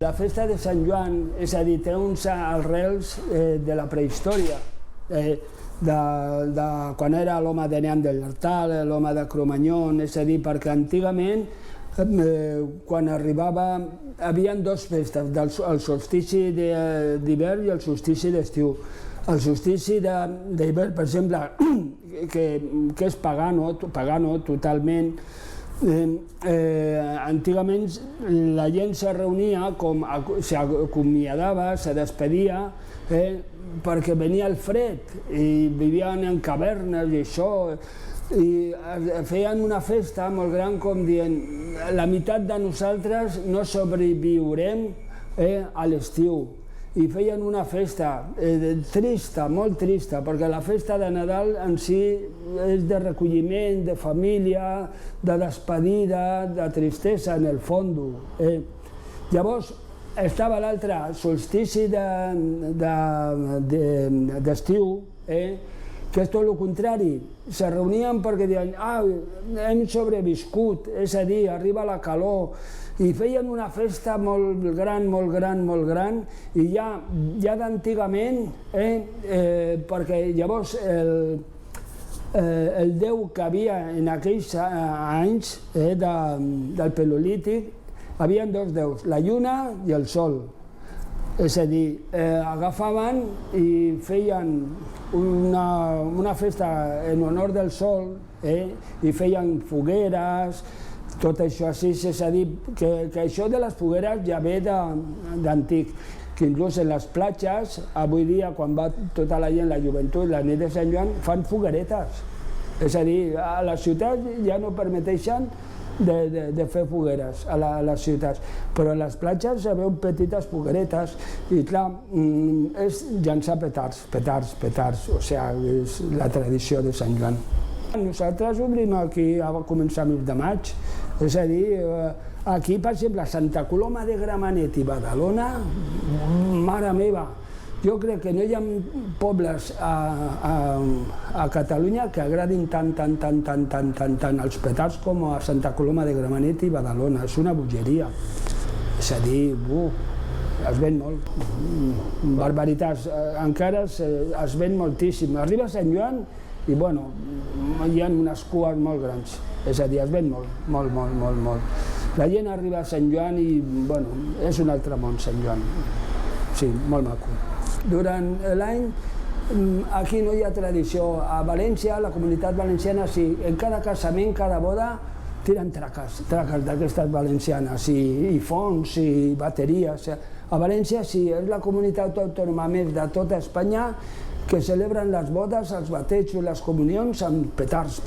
La festa de Sant Joan, és a dir, té uns arrels de la prehistòria, de quan era l'home de Neandertal, l'home de Cro-Magnon, és a dir, perquè antigament, quan arribava, hi havia dues festes, el solstici d'hivern i el solstici d'estiu. El solstici d'hivern, per exemple, que és pagano totalment, antigament la gent se reunia, s'acomiadava, se despedia, perquè venia el fred i vivien en cavernes i això, i feien una festa molt gran com dient la meitat de nosaltres no sobreviurem a l'estiu. I feien una festa trista, molt trista, perquè la festa de Nadal en si és de recolliment, de família, de despedida, de tristesa en el fons. Llavors estava l'altre solstici d'estiu, que és tot el contrari. Se reunien perquè deien hem sobreviscut, és a dir, arriba la calor, i feien una festa molt gran, molt gran, molt gran, i ja d'antigament, perquè llavors el déu que havia en aquells anys del Paleolític, hi havia dos déus, la lluna i el sol. És a dir, agafaven i feien una festa en honor del sol, i feien fogueres, tot això així, és a dir, que això de les fogueres ja ve d'antic, que inclús en les platges, avui dia, quan va tota la gent, la joventut, la nit de Sant Joan, fan fogueretes. És a dir, a les ciutats ja no permeteixen de fer fogueres a les ciutats, però a les platges es veuen petites fogueretes i clar, és llançar petards, o sigui, és la tradició de Sant Joan. Nosaltres obrim aquí a començaments de maig, és a dir, aquí, per exemple, a Santa Coloma de Gramenet i Badalona, mare meva, jo crec que no hi ha pobles a Catalunya que agradin tant els petards com a Santa Coloma de Gramenet i Badalona. És una bogeria. És a dir, es ven molt. Barbaritats. Encara es ven moltíssim. Arriba a Sant Joan i, bueno, hi ha unes cues molt grans. És a dir, es ven molt. La gent arriba a Sant Joan i, bueno, és un altre món, Sant Joan. Sí, molt maco. Durant l'any, aquí no hi ha tradició. A València, la comunitat valenciana, sí, en cada casament, cada boda, tiren traques d'aquestes valencianes, i fonts, i bateries. A València, sí, és la comunitat autònoma més de tota Espanya que celebren les bodes, els batejos, les comunions amb petards.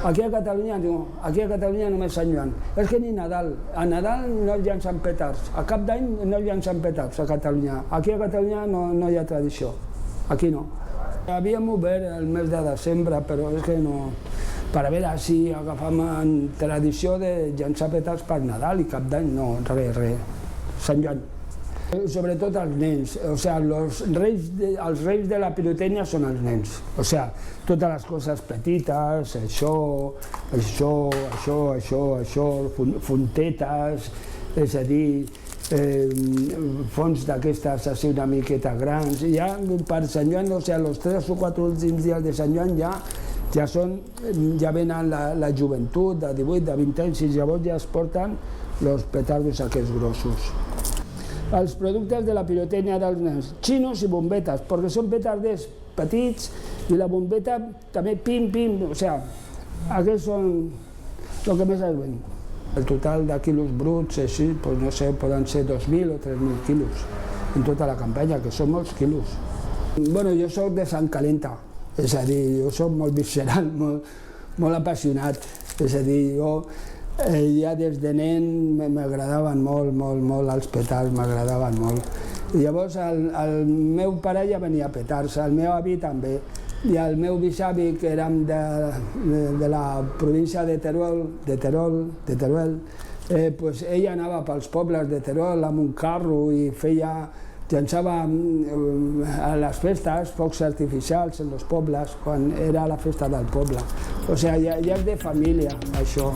Aquí a Catalunya no, aquí a Catalunya només Sant Joan. És que ni Nadal, a Nadal no es llancen petards, a cap d'any no es llancen petards a Catalunya. Aquí a Catalunya no hi ha tradició, aquí no. Havíem obert el mes de desembre, però és que no, per a veure si agafam tradició de llançar petards per Nadal i cap d'any, no, res, Sant Joan. Sobretot els nens, o sigui, els reis de la pirotècnia són els nens, o sigui, totes les coses petites, això, fontetes, és a dir, fonts d'aquestes així una miqueta grans, ja per Sant Joan, o sigui, els 3 o 4 últims dies de Sant Joan ja venen la joventut de 18, de 20 anys, i llavors ja es porten els petardos aquests grossos. Els productes de la pirotècnia dels nens, xinos i bombetes, perquè són petarders petits i la bombeta també pim, o sigui, aquests són el que més es ven. El total de quilos bruts, així, no sé, poden ser 2.000 o 3.000 quilos en tota la campanya, que són molts quilos. Bueno, jo soc de sang calenta, és a dir, jo soc molt visceral, molt apassionat, és a dir, jo Ja des de nen m'agradaven molt els petards, m'agradaven molt. I llavors el meu pare ja venia a petar-se, el meu avi també. I el meu bisavi, que érem de la província de Teruel, ell anava pels pobles de Teruel amb un carro i llançava a les festes focs artificials en els pobles, quan era la festa del poble. O sigui, ja és de família, això.